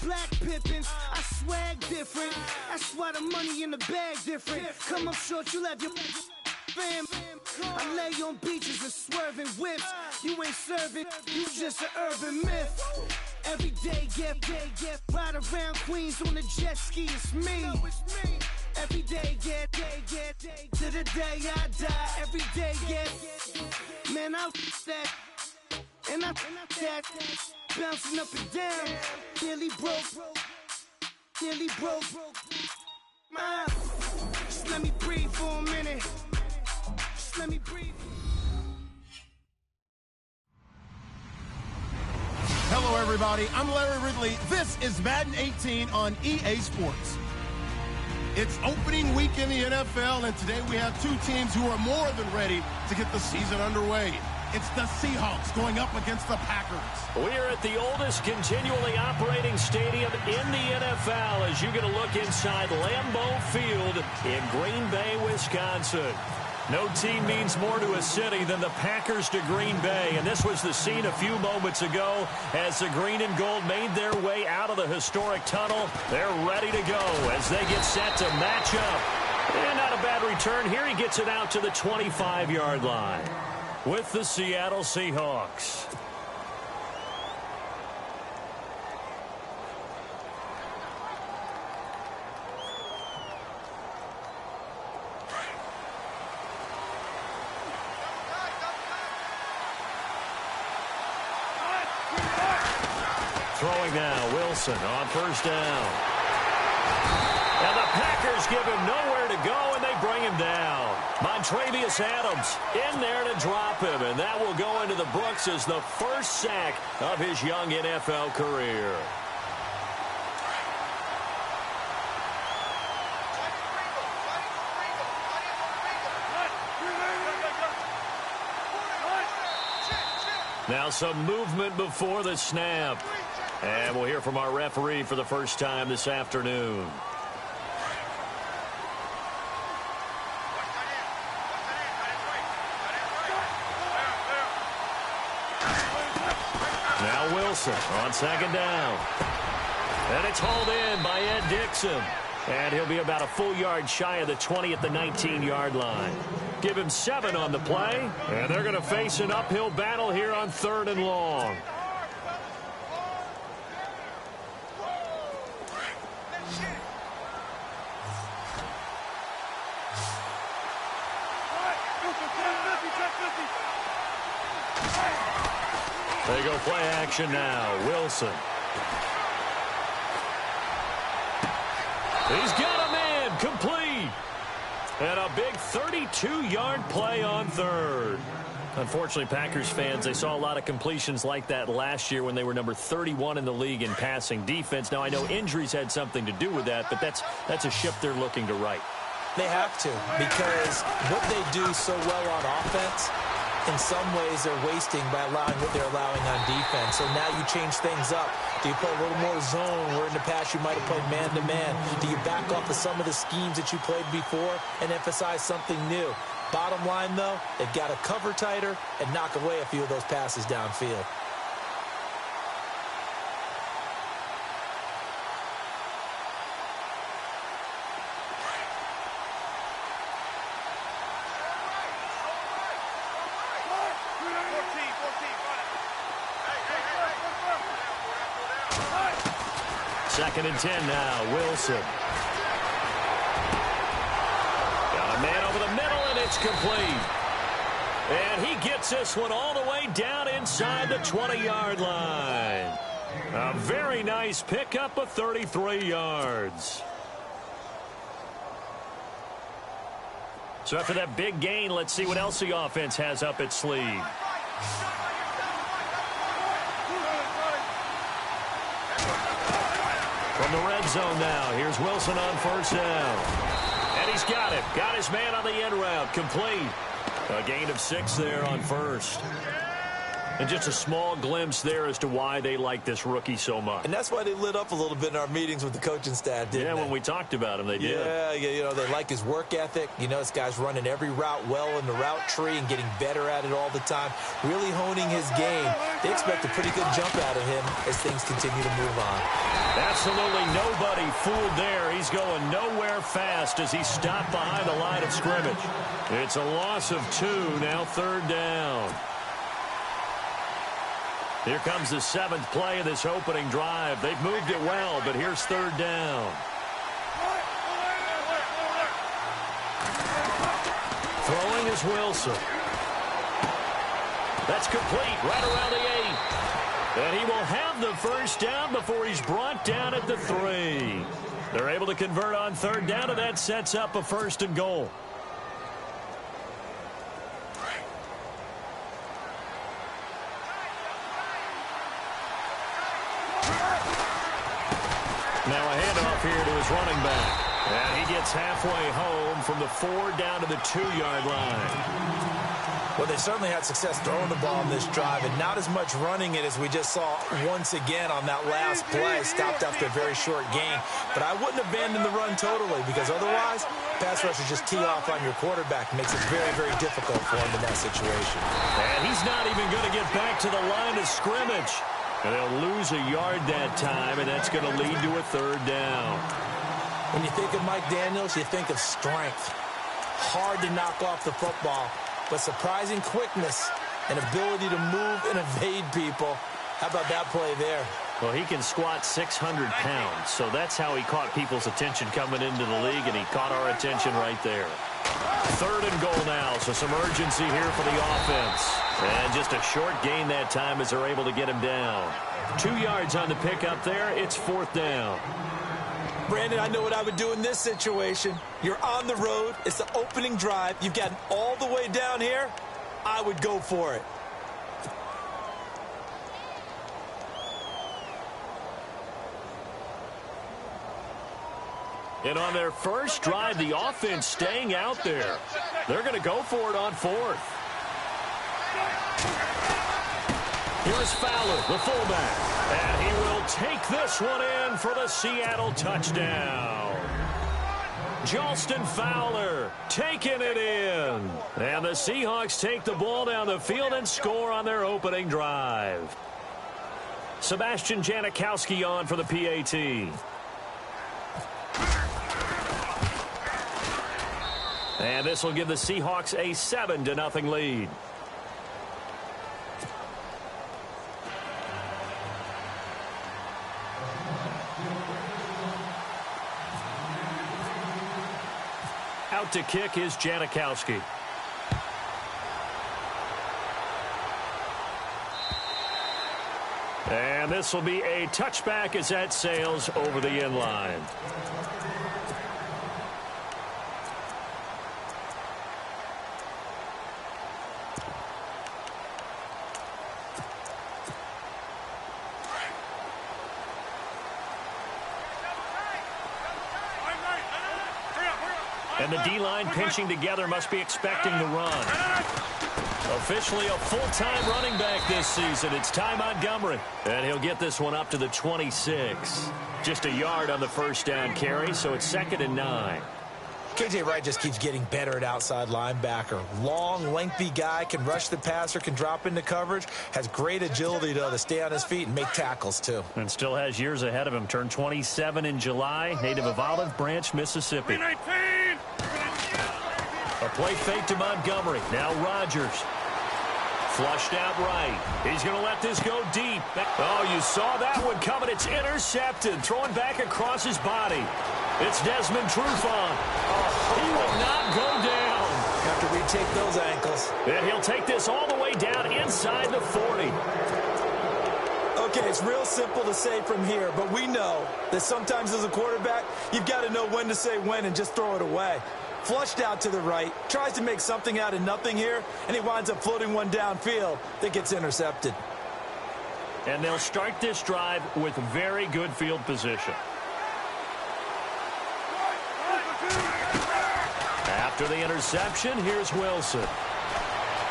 Black Pippins, I swag different. That's why the money in the bag different. Come up short, you left your fam. I lay on beaches and swerving whips. You ain't serving, you just an urban myth. Every day, get ride around Queens on the jet ski, it's me. Every day, get to the day I die. Every day, get man, I that and I that bouncing up and down. Nearly broke. Just let me breathe for a minute. Just let me breathe. Hello, everybody. I'm Larry Ridley. This is Madden 18 on EA Sports. It's opening week in the NFL, and today we have two teams who are more than ready to get the season underway. It's the Seahawks going up against the Packers. We are at the oldest continually operating stadium in the NFL as you get a look inside Lambeau Field in Green Bay, Wisconsin. No team means more to a city than the Packers to Green Bay, and this was the scene a few moments ago as the green and gold made their way out of the historic tunnel. They're ready to go as they get set to match up. And not a bad return here. He gets it out to the 25-yard line with the Seattle Seahawks. Throwing now, Wilson on first down. And the Packers give him nowhere to go, and they bring him down. Montravius Adams in there to drop him, and that will go into the books as the first sack of his young NFL career. Now some movement before the snap. And we'll hear from our referee for the first time this afternoon. Now Wilson on second down. And it's hauled in by Ed Dixon. And he'll be about a full yard shy of the 20 at the 19-yard line. Give him 7 on the play. And they're going to face an uphill battle here on 3rd and long. They go play action now. Wilson. He's got him in. Complete. And a big 32-yard play on 3rd. Unfortunately, Packers fans, they saw a lot of completions like that last year when they were number 31 in the league in passing defense. Now, I know injuries had something to do with that, but that's a ship they're looking to right. They have to, because what they do so well on offense, in some ways they're wasting by allowing what they're allowing on defense. So now you change things up. Do you play a little more zone where in the past you might have played man-to-man? Do you back off of some of the schemes that you played before and emphasize something new? Bottom line, though, they've got to cover tighter and knock away a few of those passes downfield. Second and 10 now, Wilson. Got a man over the middle, and it's complete. And he gets this one all the way down inside the 20-yard line. A very nice pickup of 33 yards. So after that big gain, let's see what else the offense has up its sleeve. From the red zone now, here's Wilson on first down. And he's got it. Got his man on the end route. Complete. A gain of 6 there on first. And just a small glimpse there as to why they like this rookie so much. And that's why they lit up a little bit in our meetings with the coaching staff, didn't they? Yeah, when we talked about him, they did. Yeah, you know, they like his work ethic. You know, this guy's running every route well in the route tree and getting better at it all the time, really honing his game. They expect a pretty good jump out of him as things continue to move on. Absolutely nobody fooled there. He's going nowhere fast as he stopped behind the line of scrimmage. It's a loss of 2, now 3rd down. Here comes the 7th play of this opening drive. They've moved it well, but here's 3rd down. Throwing is Wilson. That's complete right around the 8. And he will have the 1st down before he's brought down at the 3. They're able to convert on 3rd down, and that sets up a 1st and goal. Now a handoff here to his running back. And he gets halfway home from the 4 down to the 2-yard line. Well, they certainly had success throwing the ball in this drive, and not as much running it as we just saw once again on that last play. Stopped after a very short gain. But I wouldn't abandon the run totally, because otherwise, pass rushers just tee off on your quarterback. It makes it very, very difficult for him in that situation. And he's not even going to get back to the line of scrimmage. And they'll lose a yard that time, and that's going to lead to a 3rd down. When you think of Mike Daniels, you think of strength. Hard to knock off the football, but surprising quickness and ability to move and evade people. How about that play there? Well, he can squat 600 pounds, so that's how he caught people's attention coming into the league, and he caught our attention right there. 3rd and goal now, so some urgency here for the offense. And just a short gain that time as they're able to get him down. 2 yards on the pickup there. It's 4th down. Brandon, I know what I would do in this situation. You're on the road. It's the opening drive. You've gotten all the way down here. I would go for it. And on their first drive, the offense staying out there. They're going to go for it on 4th. Here's Fowler, the fullback. And he will take this one in for the Seattle touchdown. Jalston Fowler taking it in. And the Seahawks take the ball down the field and score on their opening drive. Sebastian Janikowski on for the PAT. And this will give the Seahawks a 7-0 lead. Out to kick is Janikowski. And this will be a touchback as that sails over the end line. And the D-line pinching together must be expecting the run. Officially a full-time running back this season. It's Ty Montgomery. And he'll get this one up to the 26. Just a yard on the 1st down carry, so it's 2nd and 9. KJ Wright just keeps getting better at outside linebacker. Long, lengthy guy, can rush the passer, can drop into coverage, has great agility, though, to stay on his feet and make tackles, too. And still has years ahead of him. Turned 27 in July, native of Olive Branch, Mississippi. A play fake to Montgomery. Now Rodgers. Flushed out right. He's going to let this go deep. Oh, you saw that one coming. It's intercepted. Throwing back across his body. It's Desmond Trufant. Oh, he will not go down. Have to retake those ankles. And he'll take this all the way down inside the 40. Okay, it's real simple to say from here, but we know that sometimes as a quarterback, you've got to know when to say when and just throw it away. Flushed out to the right, tries to make something out of nothing here, and he winds up floating one downfield that gets intercepted. And they'll start this drive with very good field position. After the interception, here's Wilson.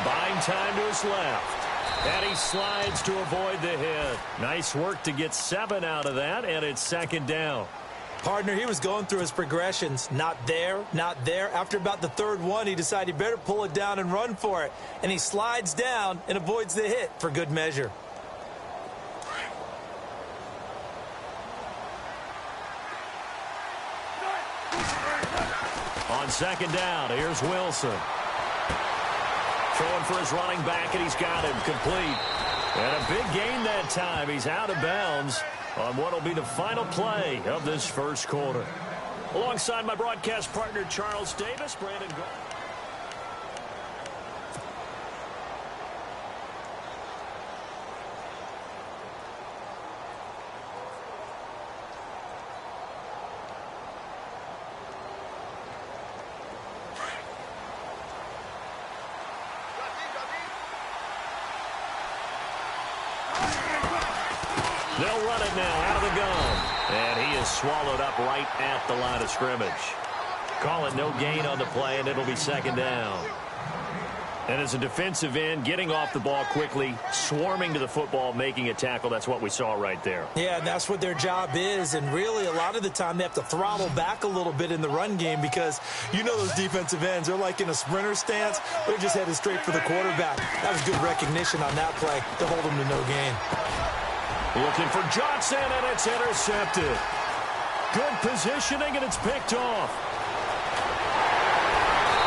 Buying time to his left. And he slides to avoid the hit. Nice work to get 7 out of that, and it's second down. Partner, he was going through his progressions. Not there, not there. After about the third one, he decided he better pull it down and run for it. And he slides down and avoids the hit for good measure. On second down, here's Wilson. Throwing for his running back, and he's got him complete. And a big gain that time. He's out of bounds on what will be the final play of this first quarter. Alongside my broadcast partner, Charles Davis, Brandon Gold. They'll run it now out of the gun. And he is swallowed up right at the line of scrimmage. Call it no gain on the play, and it'll be second down. And as a defensive end, getting off the ball quickly, swarming to the football, making a tackle, that's what we saw right there. Yeah, and that's what their job is. And really, a lot of the time, they have to throttle back a little bit in the run game because you know those defensive ends, they're like in a sprinter stance. They're just headed straight for the quarterback. That was good recognition on that play to hold them to no gain. Looking for Johnson, and it's intercepted. Good positioning, and it's picked off.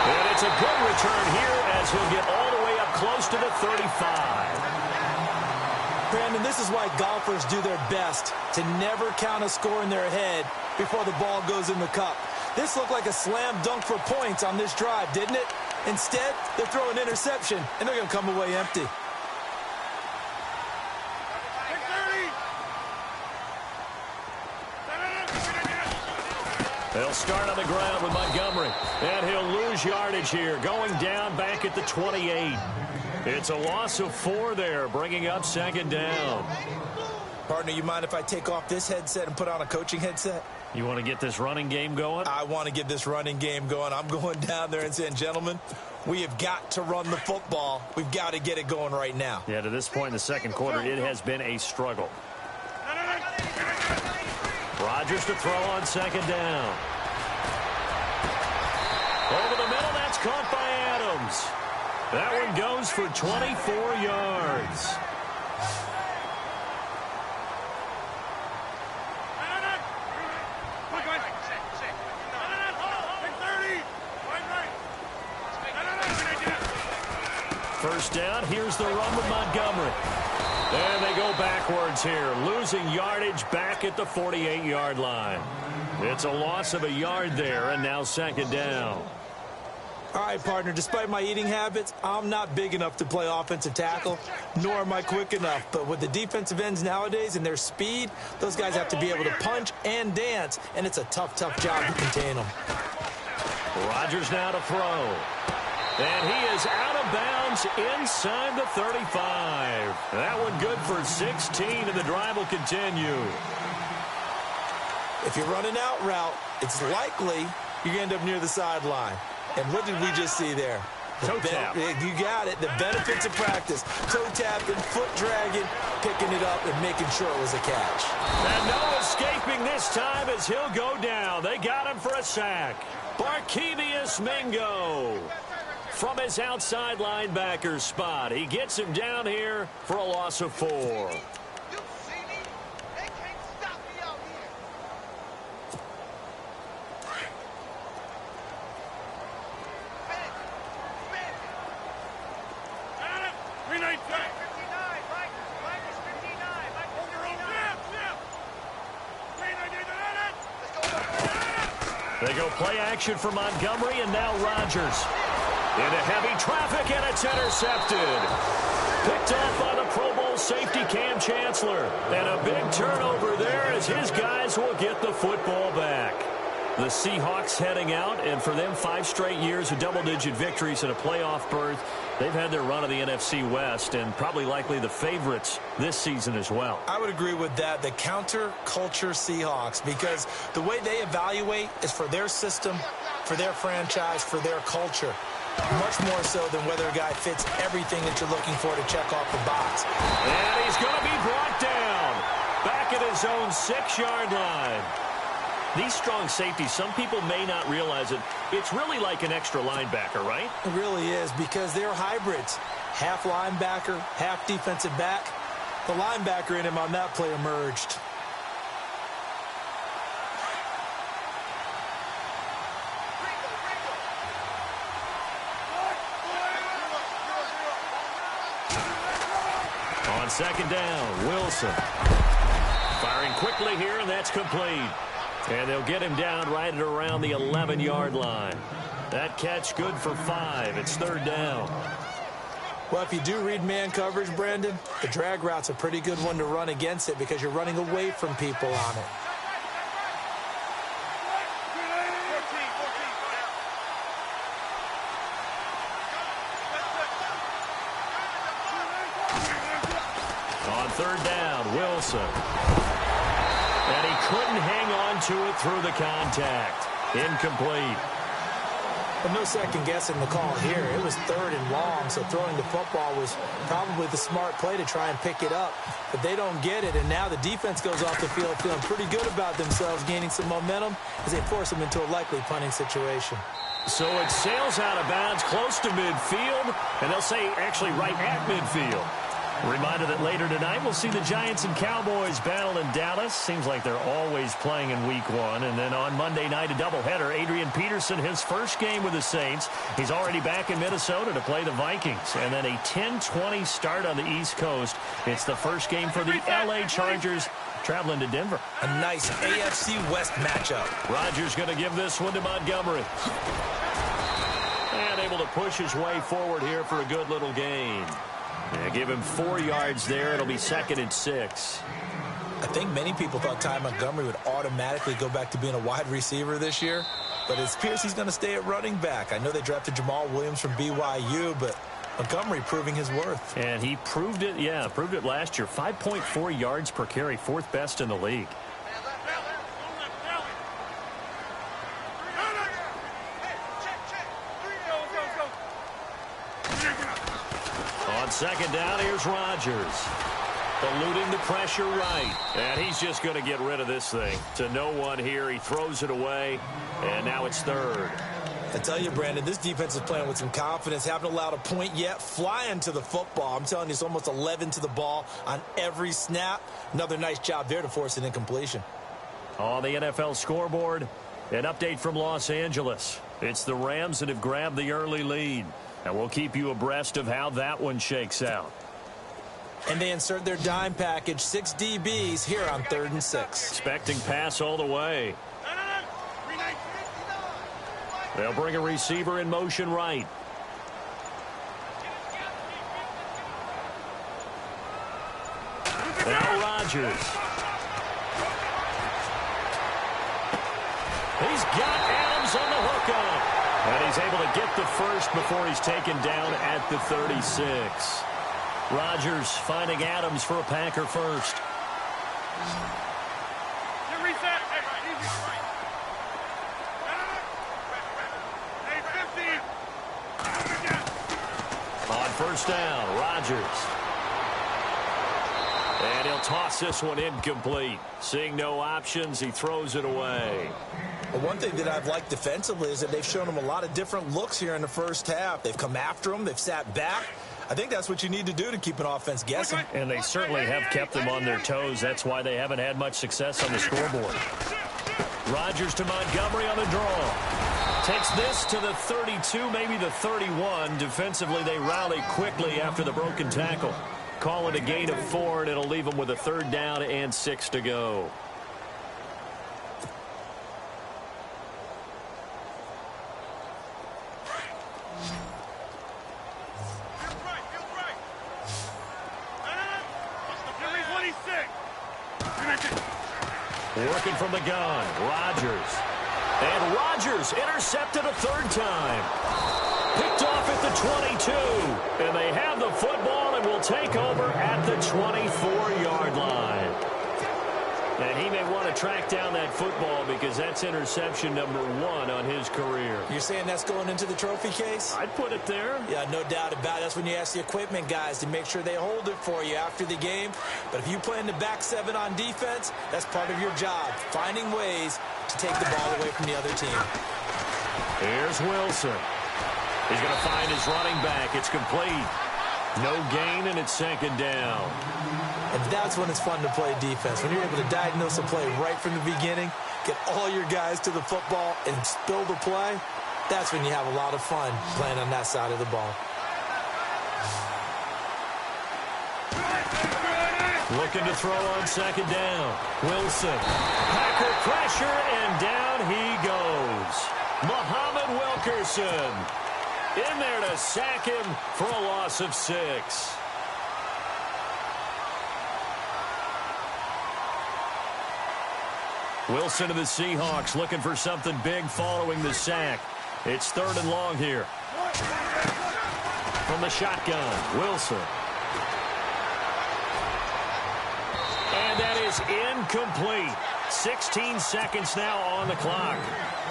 And it's a good return here as he'll get all the way up close to the 35. Brandon, this is why golfers do their best to never count a score in their head before the ball goes in the cup. This looked like a slam dunk for points on this drive, didn't it? Instead, they're throwing interception, and they're going to come away empty. They'll start on the ground with Montgomery, and he'll lose yardage here, going down back at the 28. It's a loss of 4 there, bringing up second down. Partner, you mind if I take off this headset and put on a coaching headset? You want to get this running game going? I want to get this running game going. I'm going down there and saying, gentlemen, we have got to run the football. We've got to get it going right now. Yeah, to this point in the second quarter, it has been a struggle. Rodgers to throw on second down. Over the middle, that's caught by Adams. That one goes for 24 yards. First down, here's the run with Montgomery. And they go backwards here, losing yardage back at the 48-yard line. It's a loss of a yard there, and now second down. All right, partner, despite my eating habits, I'm not big enough to play offensive tackle, nor am I quick enough. But with the defensive ends nowadays and their speed, those guys have to be able to punch and dance, and it's a tough, tough job to contain them. Rodgers now to throw. And he is out of bounds inside the 35. That one good for 16, and the drive will continue. If you're running out route, it's likely you're going to end up near the sideline. And what did we just see there? Toe tap. You got it. The benefits of practice. Toe tapping, foot dragging, picking it up, and making sure it was a catch. And no escaping this time as he'll go down. They got him for a sack. Barkevious Mingo from his outside linebacker spot. He gets him down here for a loss of 4. They go play action for Montgomery, and now Rodgers. Into heavy traffic, and it's intercepted. Picked off by the Pro Bowl safety Cam Chancellor. And a big turnover there as his guys will get the football back. The Seahawks heading out, and for them, 5 straight years of double-digit victories and a playoff berth. They've had their run of the NFC West and probably likely the favorites this season as well. I would agree with that. The counter-culture Seahawks, because the way they evaluate is for their system, for their franchise, for their culture. much more so than whether a guy fits everything that you're looking for to check off the box. And he's going to be brought down back at his own 6-yard line. These strong safeties, some people may not realize it. It's really like an extra linebacker, right? It really is, because they're hybrids. Half linebacker, half defensive back. The linebacker in him on that play emerged. On second down, Wilson. Firing quickly here, and that's complete. And they'll get him down right at around the 11-yard line. That catch good for 5. It's third down. Well, if you do read man coverage, Brandon, the drag route's a pretty good one to run against it because you're running away from people on it. On third down, Wilson. And he couldn't hang on to it through the contact. Incomplete. But no second guessing the call here. It was third and long, so throwing the football was probably the smart play to try and pick it up. But they don't get it, and now the defense goes off the field feeling pretty good about themselves, gaining some momentum as they force them into a likely punting situation. So it sails out of bounds close to midfield, and they'll say actually right at midfield. Reminder that later tonight we'll see the Giants and Cowboys battle in Dallas. Seems like they're always playing in week 1. And then on Monday night, a doubleheader. Adrian Peterson, his first game with the Saints. He's already back in Minnesota to play the Vikings. And then a 10-20 start on the East Coast. It's the first game for the L.A. Chargers traveling to Denver. A nice AFC West matchup. Rodgers going to give this one to Montgomery. And able to push his way forward here for a good little gain. Yeah, give him 4 yards there. It'll be 2nd and 6. I think many people thought Ty Montgomery would automatically go back to being a wide receiver this year, but it appears he's going to stay at running back. I know they drafted Jamal Williams from BYU, but Montgomery proving his worth. And he proved it, proved it last year. 5.4 yards per carry, 4th best in the league. On second down, here's Rodgers. Eluding the pressure right. And he's just going to get rid of this thing. To no one here. He throws it away. And now it's third. I tell you, Brandon, this defense is playing with some confidence. Haven't allowed a point yet. Flying to the football. I'm telling you, it's almost 11 to the ball on every snap. Another nice job there to force an incompletion. On the NFL scoreboard, an update from Los Angeles. It's the Rams that have grabbed the early lead. And we'll keep you abreast of how that one shakes out. And they insert their dime package, 6 DBs here on 3rd and 6. Expecting pass all the way. They'll bring a receiver in motion right. Now Rodgers. He's got Adams on the hook up. And he's able to get the first before he's taken down at the 36. Rodgers finding Adams for a Packer first. On first down, Rodgers. And he'll toss this one incomplete. Seeing no options, he throws it away. Well, one thing that I've liked defensively is that they've shown him a lot of different looks here in the first half. They've come after him. They've sat back. I think that's what you need to do to keep an offense guessing. And they certainly have kept them on their toes. That's why they haven't had much success on the scoreboard. Rodgers to Montgomery on the draw. Takes this to the 32, maybe the 31. Defensively, they rally quickly after the broken tackle. Call it a gain of 4, and it'll leave them with a 3rd down and 6 to go. Working from the gun, Rodgers. And Rodgers intercepted a 3rd time. Picked off at the 22. And they have the football and will take over at the 24-yard line. And he may want to track down that football because that's interception number 1 on his career. You're saying that's going into the trophy case? I'd put it there. Yeah, no doubt about it. That's when you ask the equipment guys to make sure they hold it for you after the game. But if you play in the back 7 on defense, that's part of your job, finding ways to take the ball away from the other team. Here's Wilson. He's going to find his running back. It's complete. No gain, and it's second down. And that's when it's fun to play defense. When you're able to diagnose a play right from the beginning, get all your guys to the football, and spill the play, that's when you have a lot of fun playing on that side of the ball. Looking to throw on second down. Wilson. Packer pressure, and down he goes. Muhammad Wilkerson in there to sack him for a loss of 6. Wilson to the Seahawks looking for something big following the sack. It's 3rd and long here. From the shotgun, Wilson. And that is incomplete. 16 seconds now on the clock.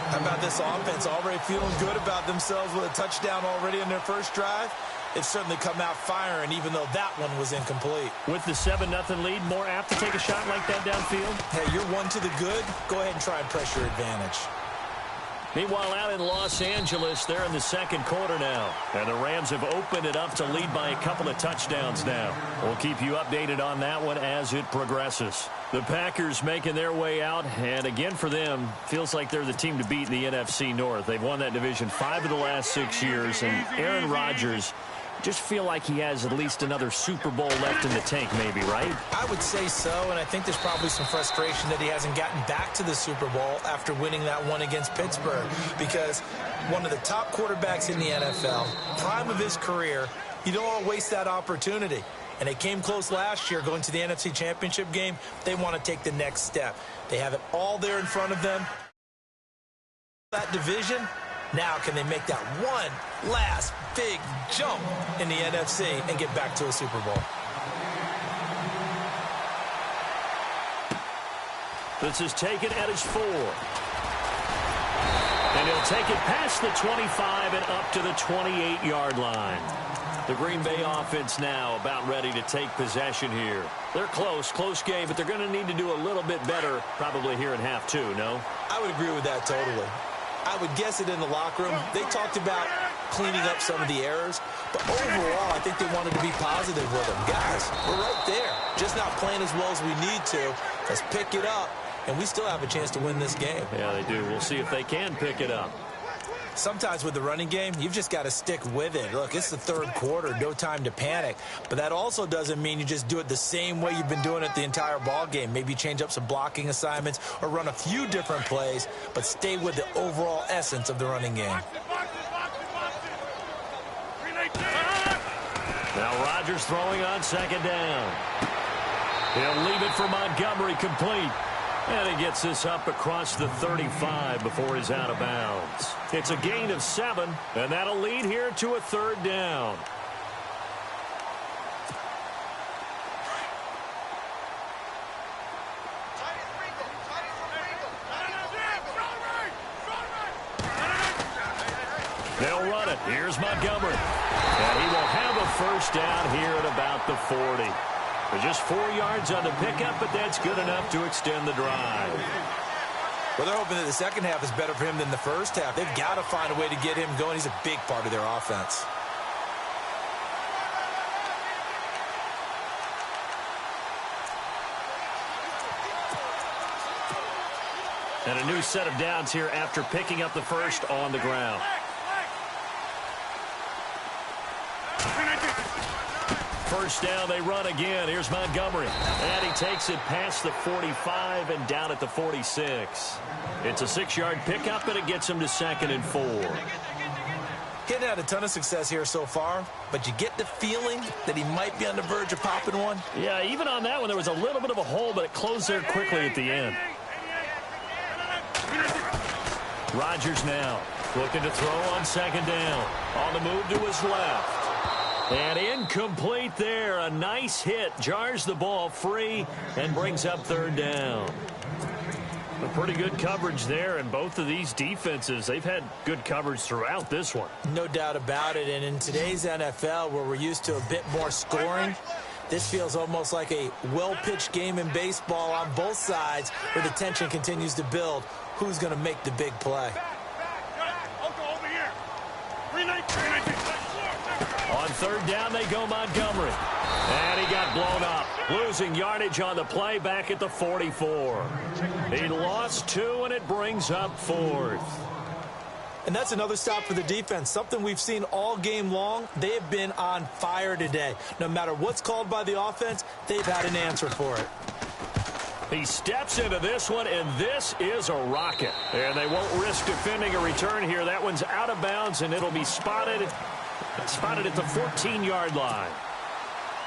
How about this offense already feeling good about themselves with a touchdown already in their first drive? It's certainly come out firing, even though that one was incomplete. With the 7-0 lead, more apt to take a shot like that downfield? Hey, you're 1 to the good. Go ahead and try and press your advantage. Meanwhile, out in Los Angeles, they're in the second quarter now. And the Rams have opened it up to lead by a couple of touchdowns now. We'll keep you updated on that one as it progresses. The Packers making their way out, and again for them, feels like they're the team to beat in the NFC North. They've won that division 5 of the last 6 years, and Aaron Rodgers just feel like he has at least another Super Bowl left in the tank maybe, right? I would say so, and I think there's probably some frustration that he hasn't gotten back to the Super Bowl after winning that one against Pittsburgh, because one of the top quarterbacks in the NFL, prime of his career, you don't want to waste that opportunity. And they came close last year going to the NFC Championship game. They want to take the next step. They have it all there in front of them. That division, now can they make that one last big jump in the NFC and get back to a Super Bowl? This is taken at his 4. And he'll take it past the 25 and up to the 28-yard line. The Green Bay offense now about ready to take possession here. They're close game, but they're going to need to do a little bit better probably here in half 2, no? I would agree with that totally. I would guess it in the locker room. They talked about cleaning up some of the errors, but overall, I think they wanted to be positive with them. Guys, we're right there. Just not playing as well as we need to. Let's pick it up, and we still have a chance to win this game. Yeah, they do. We'll see if they can pick it up. Sometimes with the running game, you've just got to stick with it. Look, it's the 3rd quarter, no time to panic. But that also doesn't mean you just do it the same way you've been doing it the entire ball game. Maybe change up some blocking assignments or run a few different plays, but stay with the overall essence of the running game. Now Rodgers throwing on second down. He'll leave it for Montgomery complete. And he gets this up across the 35 before he's out of bounds. It's a gain of 7, and that'll lead here to a 3rd down. They'll run it. Here's Montgomery. And he will have a first down here at about the 40. Just 4 yards on the pickup, but that's good enough to extend the drive. Well, they're hoping that the second half is better for him than the first half. They've got to find a way to get him going. He's a big part of their offense. And a new set of downs here after picking up the first on the ground. First down, they run again. Here's Montgomery. And he takes it past the 45 and down at the 46. It's a 6-yard pickup, and it gets him to 2nd and 4. He hadn't had a ton of success here so far, but you get the feeling that he might be on the verge of popping one. Yeah, even on that one, there was a little bit of a hole, but it closed there quickly at the end. Rodgers now looking to throw on second down. On the move to his left. And incomplete there. A nice hit. Jars the ball free and brings up third down. A pretty good coverage there, and both of these defenses, they've had good coverage throughout this one. No doubt about it, and in today's NFL, where we're used to a bit more scoring, this feels almost like a well-pitched game in baseball on both sides where the tension continues to build. Who's going to make the big play? On third down, they go Montgomery. And he got blown up. Losing yardage on the play back at the 44. He lost 2, and it brings up 4th. And that's another stop for the defense. Something we've seen all game long. They have been on fire today. No matter what's called by the offense, they've had an answer for it. He steps into this one, and this is a rocket. And they won't risk defending a return here. That one's out of bounds, and it'll be spotted at the 14-yard line.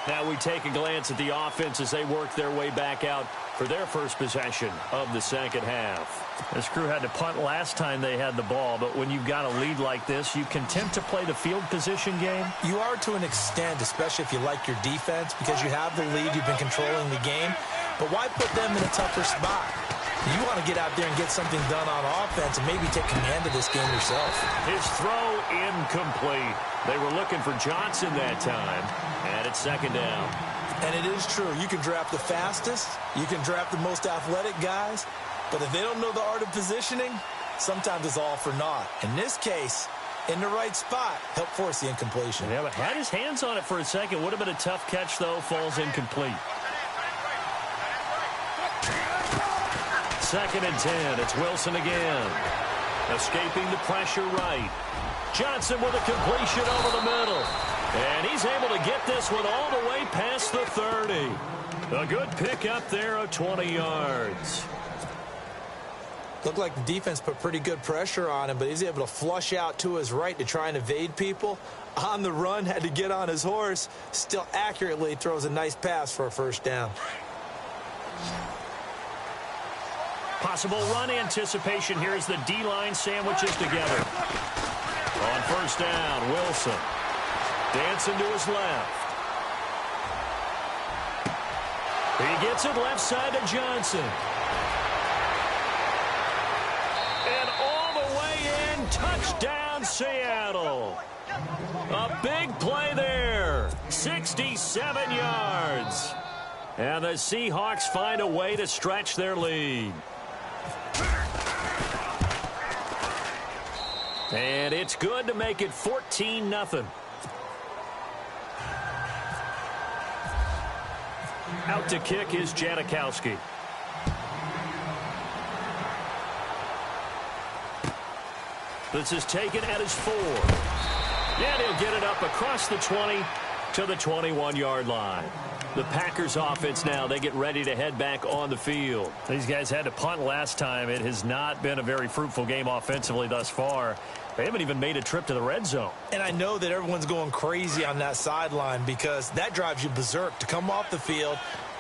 Now we take a glance at the offense as they work their way back out for their first possession of the second half. This crew had to punt last time they had the ball, but when you've got a lead like this, you content to play the field position game? You are to an extent, especially if you like your defense, because you have the lead, you've been controlling the game. But why put them in a tougher spot? You want to get out there and get something done on offense and maybe take command of this game yourself. His throw incomplete. They were looking for Johnson that time, and it's second down. And it is true. You can draft the fastest. You can draft the most athletic guys. But if they don't know the art of positioning, sometimes it's all for naught. In this case, in the right spot, help force the incompletion. Yeah, but had his hands on it for a second. Would have been a tough catch, though. Falls incomplete. Second and 10. It's Wilson again. Escaping the pressure right. Johnson with a completion over the middle. And he's able to get this one all the way past the 30. A good pick up there of 20 yards. Looked like the defense put pretty good pressure on him, but he's able to flush out to his right to try and evade people. On the run, had to get on his horse. Still accurately throws a nice pass for a first down. Possible run anticipation here as the D-line sandwiches together. On first down, Wilson. Dancing to his left. He gets it left side to Johnson. And all the way in, touchdown Seattle. A big play there. 67 yards. And the Seahawks find a way to stretch their lead. And it's good to make it 14-0. Out to kick is Janikowski. This is taken at his 4. Yeah, he'll get it up across the 20 to the 21-yard line. The Packers offense now, they get ready to head back on the field. These guys had to punt last time. It has not been a very fruitful game offensively thus far. They haven't even made a trip to the red zone. And I know that everyone's going crazy on that sideline because that drives you berserk to come off the field,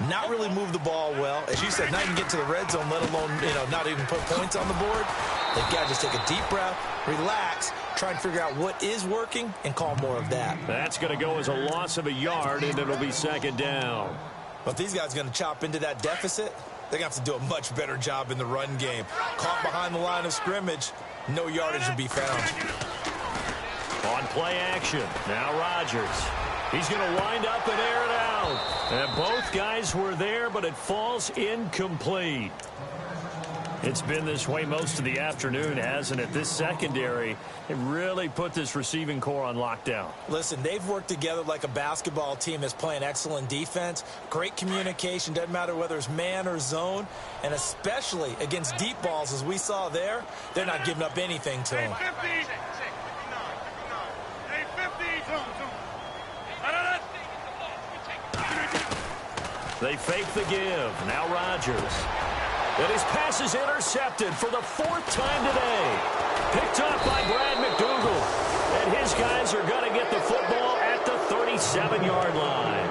not really move the ball well. As you said, not even get to the red zone, let alone, not even put points on the board. They've got to just take a deep breath, relax, try and figure out what is working, and call more of that. That's going to go as a loss of a yard, and it'll be second down. But if these guys are going to chop into that deficit, they're going to have to do a much better job in the run game. Caught behind the line of scrimmage, no yardage to be found. On play action, now Rodgers. He's going to wind up and air it out. And both guys were there, but it falls incomplete. It's been this way most of the afternoon, hasn't it? This secondary, it really put this receiving core on lockdown. Listen, they've worked together like a basketball team that's playing excellent defense. Great communication, doesn't matter whether it's man or zone. And especially against deep balls, as we saw there, they're not giving up anything to them. They fake the give. Now Rodgers. And his pass is intercepted for the 4th time today. Picked up by Brad McDougald. And his guys are going to get the football at the 37-yard line.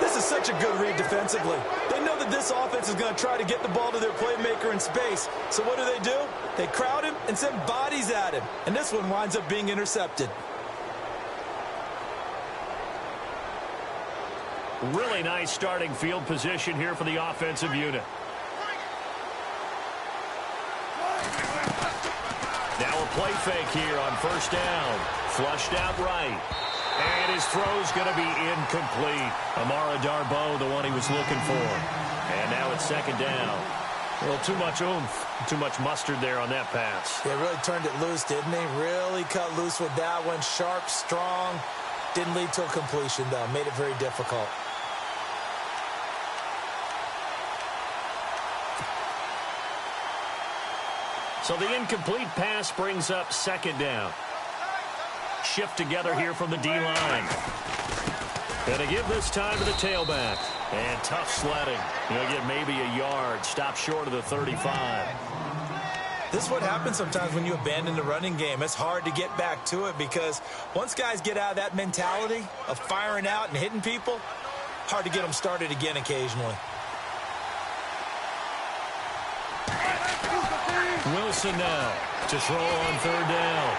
This is such a good read defensively. They know that this offense is going to try to get the ball to their playmaker in space. So what do? They crowd him and send bodies at him. And this one winds up being intercepted. Really nice starting field position here for the offensive unit. Now a play fake here on first down. Flushed out right. And his throw's going to be incomplete. Amara Darboh, the one he was looking for. And now it's second down. A little too much oomph, too much mustard there on that pass. Yeah, really turned it loose, didn't he? Really cut loose with that one. Sharp, strong. Didn't lead to a completion, though. Made it very difficult. So the incomplete pass brings up second down. Shift together here from the D-line. Going to give this time to the tailback. And tough sledding. You'll get maybe a yard. Stop short of the 35. This is what happens sometimes when you abandon the running game. It's hard to get back to it because once guys get out of that mentality of firing out and hitting people, hard to get them started again occasionally. Wilson now to throw on third down.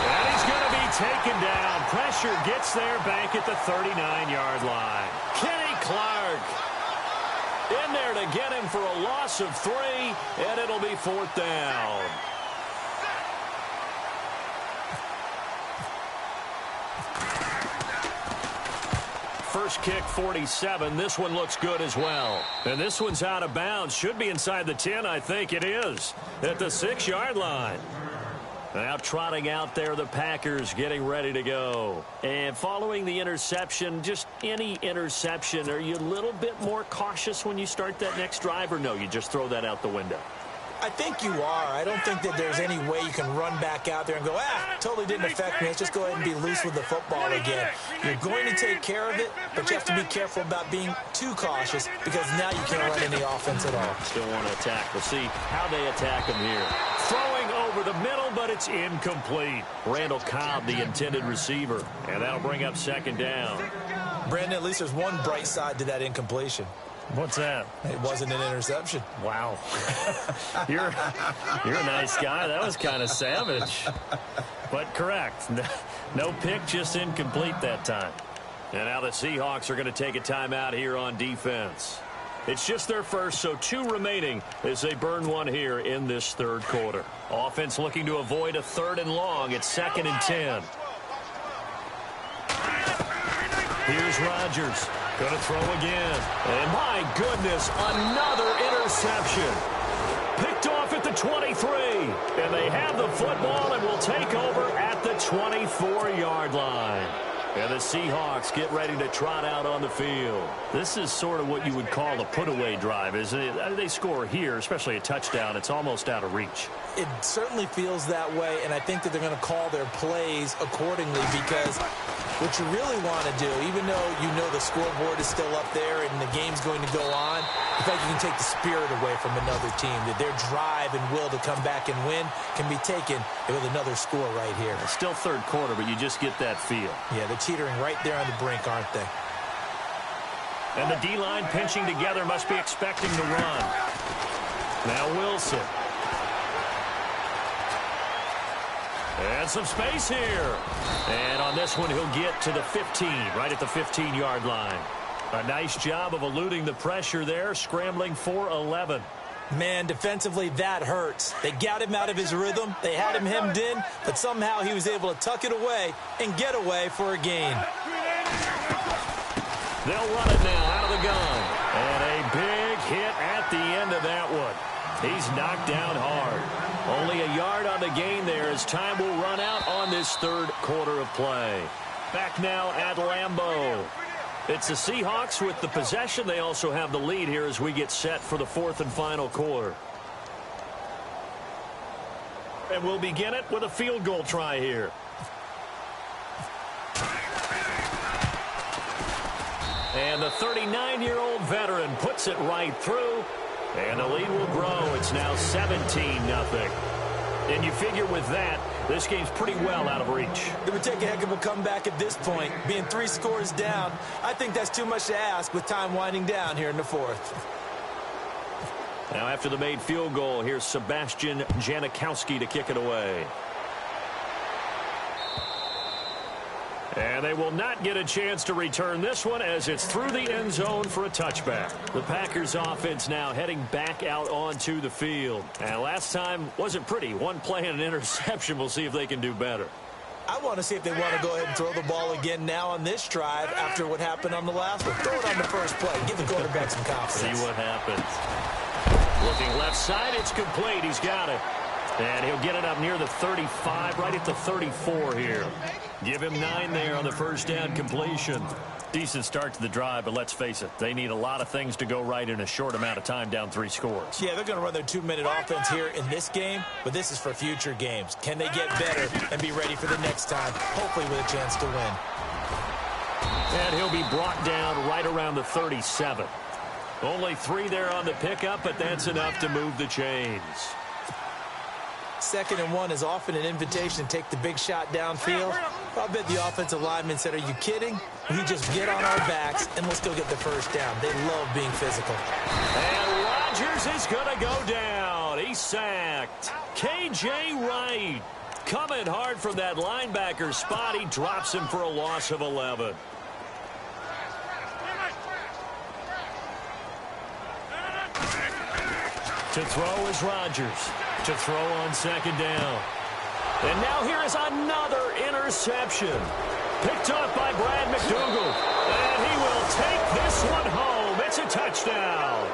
And he's going to be taken down. Pressure gets there back at the 39-yard line. Kenny Clark in there to get him for a loss of 3, and it'll be fourth down. First kick, 47. This one looks good as well. And this one's out of bounds. Should be inside the 10, I think it is. At the 6-yard line. Now trotting out there, the Packers getting ready to go. And following the interception, just any interception, are you a little bit more cautious when you start that next drive, or no, you just throw that out the window? I think you are. I don't think that there's any way you can run back out there and go, totally didn't affect me. Let's just go ahead and be loose with the football again. You're going to take care of it, but you have to be careful about being too cautious because now you can't run any offense at all. Still want to attack. We'll see how they attack him here. Throwing over the middle, but it's incomplete. Randall Cobb, the intended receiver, and that'll bring up second down. Brandon, at least there's one bright side to that incompletion. What's that? It wasn't an interception. Wow. You're a nice guy. That was kind of savage. But correct. No pick, just incomplete that time. And now the Seahawks are going to take a timeout here on defense. It's just their first, so 2 remaining as they burn one here in this third quarter. Offense looking to avoid a 3rd and long. It's 2nd and 10. Here's Rodgers. Going to throw again. And my goodness, another interception. Picked off at the 23. And they have the football and will take over at the 24-yard line. And the Seahawks get ready to trot out on the field. This is sort of what you would call a put-away drive, isn't it? They score here, especially a touchdown. It's almost out of reach. It certainly feels that way, and I think that they're going to call their plays accordingly because what you really want to do, even though you know the scoreboard is still up there and the game's going to go on, the fact you can take the spirit away from another team, that their drive and will to come back and win can be taken with another score right here. It's still third quarter, but you just get that feel. Yeah, they're teetering right there on the brink, aren't they? And the D-line pinching together, must be expecting to run. Now Wilson. And some space here. And on this one, he'll get to the 15, right at the 15-yard line. A nice job of eluding the pressure there, scrambling for 11. Man, defensively, that hurts. They got him out of his rhythm. They had him hemmed in, but somehow he was able to tuck it away and get away for a gain. They'll run it now out of the gun. And a big hit at the end of that one. He's knocked down hard. Only a yard on the gain there as time will run out on this third quarter of play. Back now at Lambeau. It's the Seahawks with the possession. They also have the lead here as we get set for the 4th and final quarter. And we'll begin it with a field goal try here. And the 39-year-old veteran puts it right through. And the lead will grow. It's now 17-0. And you figure with that, this game's pretty well out of reach. It would take a heck of a comeback at this point. Being 3 scores down, I think that's too much to ask with time winding down here in the 4th. Now after the made field goal, here's Sebastian Janikowski to kick it away. And they will not get a chance to return this one as it's through the end zone for a touchback. The Packers offense now heading back out onto the field. And last time wasn't pretty. One play and an interception. We'll see if they can do better. I want to see if they want to go ahead and throw the ball again now on this drive after what happened on the last one. Throw it on the first play. Give the quarterback some confidence. See what happens. Looking left side, it's complete. He's got it. And he'll get it up near the 35, right at the 34 here. Give him 9 there on the first down completion. Decent start to the drive, but let's face it, they need a lot of things to go right in a short amount of time, down 3 scores. Yeah, they're going to run their 2-minute offense here in this game, but this is for future games. Can they get better and be ready for the next time, hopefully with a chance to win? And he'll be brought down right around the 37. Only 3 there on the pickup, but that's enough to move the chains. 2nd and 1 is often an invitation to take the big shot downfield. I'll bet the offensive lineman said, are you kidding? We just get on our backs and let's go get the first down. They love being physical. And Rodgers is going to go down. He's sacked. K.J. Wright coming hard from that linebacker spot. He drops him for a loss of 11. To throw is Rodgers. To throw on 2nd down. And now here is another interception. Picked off by Brad McDougald. And he will take this one home. It's a touchdown.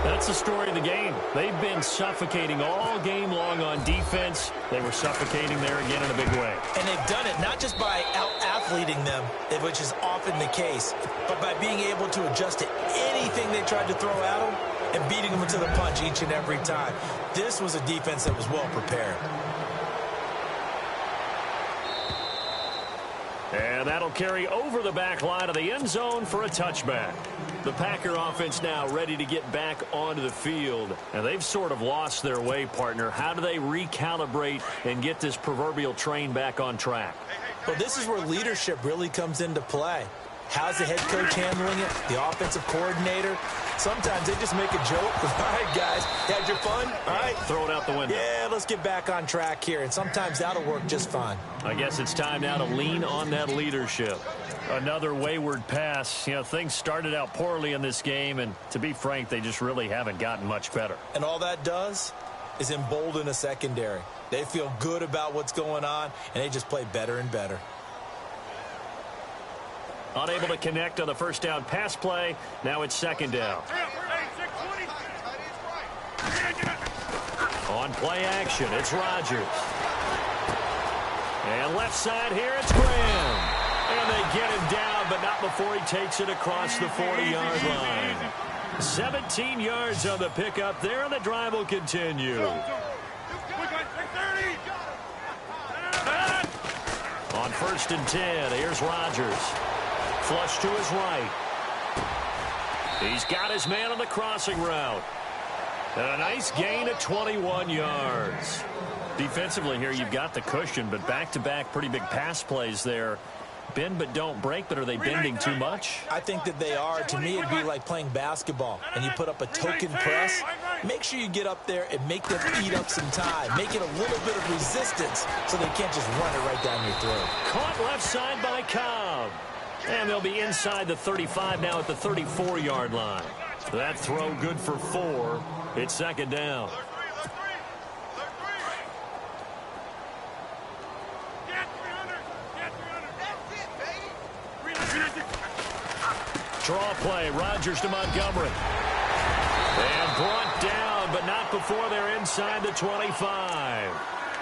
That's the story of the game. They've been suffocating all game long on defense. They were suffocating there again in a big way. And they've done it not just by out-athleting them, which is often the case, but by being able to adjust to anything they tried to throw at them and beating them to the punch each and every time. This was a defense that was well prepared. And that'll carry over the back line of the end zone for a touchback. The Packer offense now ready to get back onto the field. And they've sort of lost their way, partner. How do they recalibrate and get this proverbial train back on track? Well, this is where leadership really comes into play. How's the head coach handling it? The offensive coordinator? Sometimes they just make a joke. All right, guys, had your fun? All right. Throw it out the window. Yeah, let's get back on track here. And sometimes that'll work just fine. I guess it's time now to lean on that leadership. Another wayward pass. You know, things started out poorly in this game, and to be frank, they just really haven't gotten much better. And all that does is embolden a secondary. They feel good about what's going on, and they just play better and better. Unable to connect on the first down pass play. Now it's 2nd down. On play action, it's Rodgers. And left side here, it's Graham. And they get him down, but not before he takes it across the 40-yard line. 17 yards on the pickup there, and the drive will continue. On 1st and 10, here's Rodgers. Flush to his right. He's got his man on the crossing route. And a nice gain of 21 yards. Defensively here, you've got the cushion, but back-to-back pretty big pass plays there. Bend but don't break, but are they bending too much? I think that they are. To me, it'd be like playing basketball, and you put up a token press. Make sure you get up there and make them eat up some time. Make it a little bit of resistance so they can't just run it right down your throat. Caught left side by Cobb. And they'll be inside the 35 now at the 34-yard line. That throw good for 4. It's 2nd down. Draw play, Rodgers to Montgomery. And brought down, but not before they're inside the 25.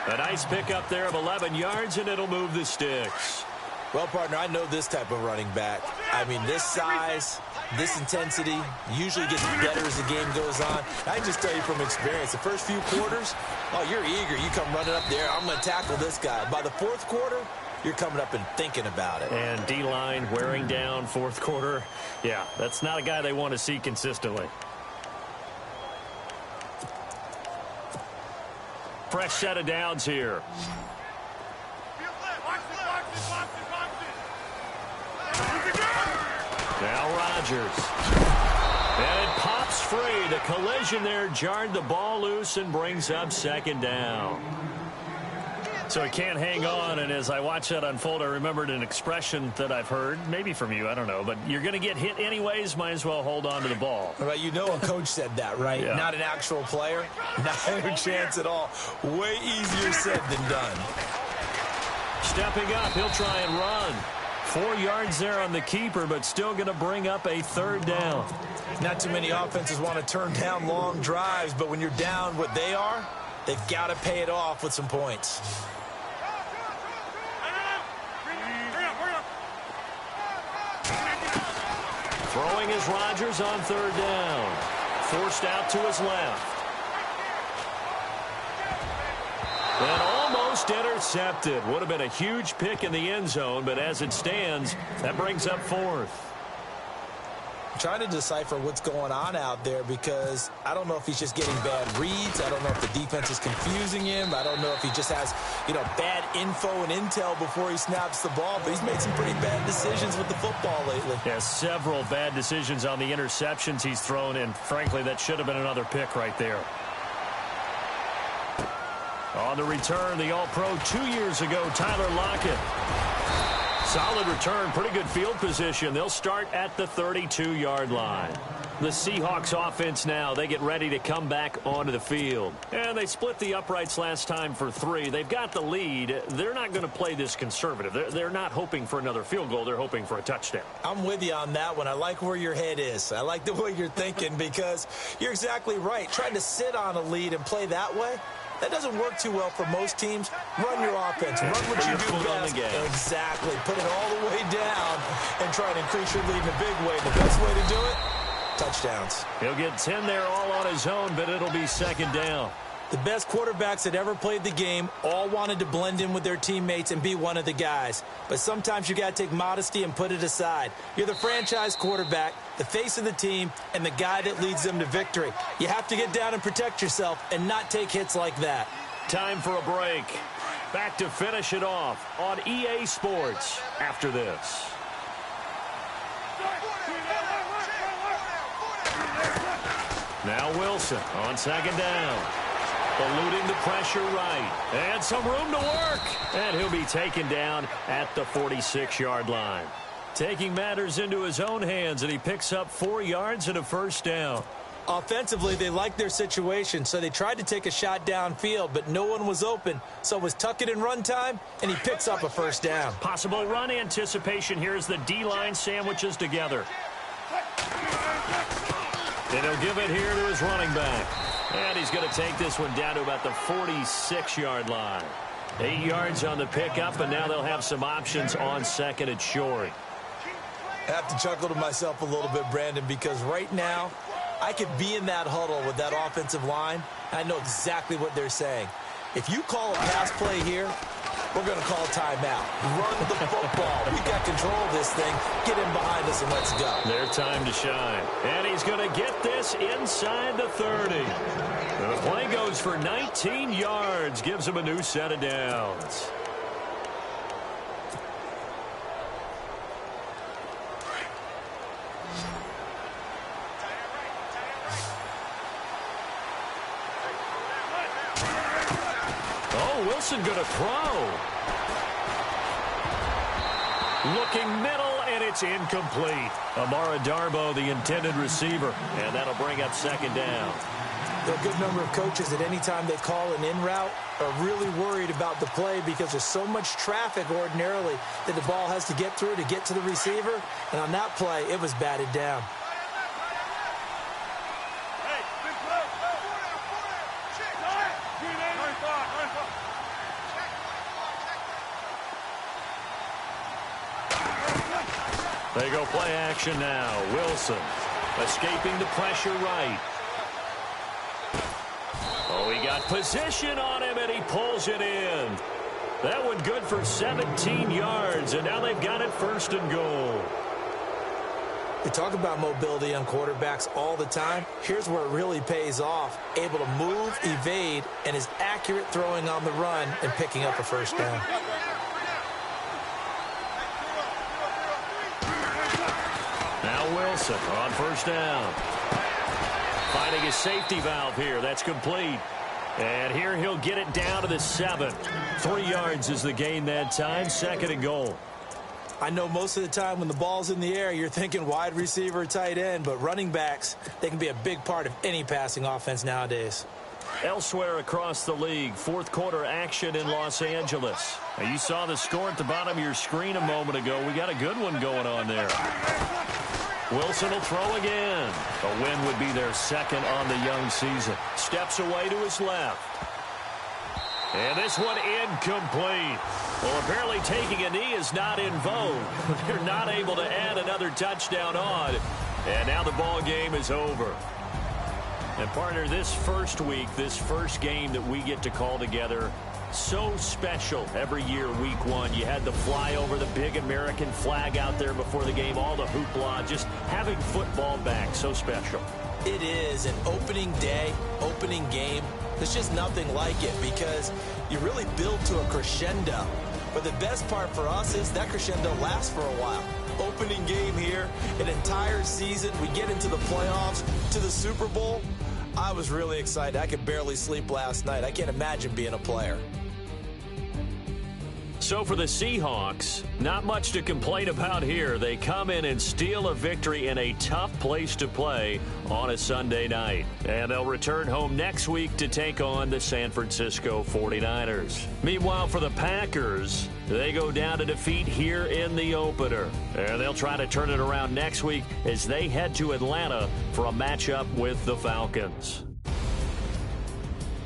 A nice pickup there of 11 yards, and it'll move the sticks. Well, partner, I know this type of running back. I mean, this size, this intensity usually gets better as the game goes on. I can just tell you from experience, the first few quarters, oh, you're eager. You come running up there, I'm going to tackle this guy. By the 4th quarter, you're coming up and thinking about it. And D-line wearing down 4th quarter. Yeah, that's not a guy they want to see consistently. Fresh set of downs here. Now Rodgers. And it pops free. The collision there jarred the ball loose and brings up 2nd down. So he can't hang on, and as I watch that unfold, I remembered an expression that I've heard, maybe from you, I don't know, but you're going to get hit anyways, might as well hold on to the ball. Right, you know a coach said that, right? Yeah. Not an actual player. Not a chance at all. Way easier said than done. Stepping up, he'll try and run. 4 yards there on the keeper, but still going to bring up a third down. Not too many offenses want to turn down long drives, but when you're down what they are, they've got to pay it off with some points. Throwing is Rodgers on third down. Forced out to his left. And almost intercepted. Would have been a huge pick in the end zone, but as it stands, that brings up fourth. I'm trying to decipher what's going on out there because I don't know if he's just getting bad reads. I don't know if the defense is confusing him. I don't know if he just has, bad info and intel before he snaps the ball. But he's made some pretty bad decisions with the football lately. Yeah, several bad decisions on the interceptions he's thrown, and frankly, that should have been another pick right there. On the return, the All-Pro 2 years ago, Tyler Lockett. Solid return, pretty good field position. They'll start at the 32-yard line. The Seahawks offense now, they get ready to come back onto the field. And they split the uprights last time for 3. They've got the lead. They're not going to play this conservative. They're not hoping for another field goal. They're hoping for a touchdown. I'm with you on that one. I like where your head is. I like the way you're thinking because you're exactly right. Trying to sit on a lead and play that way, that doesn't work too well for most teams. Run your offense. Run what you do best. Exactly. Put it all the way down and try and increase your lead in a big way. The best way to do it, touchdowns. He'll get 10 there all on his own, but it'll be second down. The best quarterbacks that ever played the game all wanted to blend in with their teammates and be one of the guys. But sometimes you got to take modesty and put it aside. You're the franchise quarterback, the face of the team, and the guy that leads them to victory. You have to get down and protect yourself and not take hits like that. Time for a break. Back to finish it off on EA Sports after this. Now Wilson on second down. Eluding the pressure right. And some room to work. And he'll be taken down at the 46-yard line. Taking matters into his own hands, and he picks up 4 yards and a first down. Offensively, they liked their situation, so they tried to take a shot downfield, but no one was open. So it was tuck it in run time, and he picks up a first down. Possible run anticipation here as the D-line sandwiches together. And he'll give it here to his running back. And he's going to take this one down to about the 46-yard line. 8 yards on the pickup, and now they'll have some options on second and short. I have to chuckle to myself a little bit, Brandon, because right now I could be in that huddle with that offensive line. I know exactly what they're saying. If you call a pass play here, we're going to call a timeout. Run the football. We got control of this thing. Get in behind us and let's go. Their time to shine. And he's going to get this inside the 30. The play goes for 19 yards. Gives him a new set of downs. Wilson going to throw. Looking middle, and it's incomplete. Amara Darboh, the intended receiver, and that'll bring up second down. A good number of coaches at any time they call an in route are really worried about the play because there's so much traffic ordinarily that the ball has to get through to get to the receiver. And on that play, it was batted down. They go play action now. Wilson escaping the pressure right. Oh, he got position on him, and he pulls it in. That one good for 17 yards, and now they've got it first and goal. We talk about mobility on quarterbacks all the time. Here's where it really pays off. Able to move, evade, and is accurate throwing on the run and picking up a first down. Wilson on first down. Finding his safety valve here. That's complete. And here he'll get it down to the 7. 3 yards is the gain that time. 2nd and goal. I know most of the time when the ball's in the air, you're thinking wide receiver, tight end, but running backs, they can be a big part of any passing offense nowadays. Elsewhere across the league, 4th quarter action in Los Angeles. Now, you saw the score at the bottom of your screen a moment ago. We got a good one going on there. Wilson will throw again. A win would be their 2nd on the young season. Steps away to his left. And this one incomplete. Well, apparently taking a knee is not in vogue. They're not able to add another touchdown on. And now the ball game is over. And, partner, this first week, this first game that we get to call together, so special every year, week 1. You had the flyover, the big American flag out there before the game, all the hoopla, just having football back, so special. It is an opening day, opening game. There's just nothing like it because you really build to a crescendo. But the best part for us is that crescendo lasts for a while. Opening game here, an entire season. We get into the playoffs, to the Super Bowl. I was really excited. I could barely sleep last night. I can't imagine being a player. So for the Seahawks, not much to complain about here. They come in and steal a victory in a tough place to play on a Sunday night. And they'll return home next week to take on the San Francisco 49ers. Meanwhile, for the Packers, they go down to defeat here in the opener. And they'll try to turn it around next week as they head to Atlanta for a matchup with the Falcons.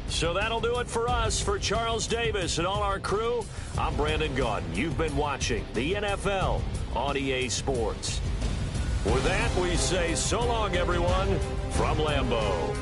So that'll do it for us. For Charles Davis and all our crew, I'm Brandon Gaudin. You've been watching the NFL on EA Sports. With that, we say so long, everyone, from Lambeau.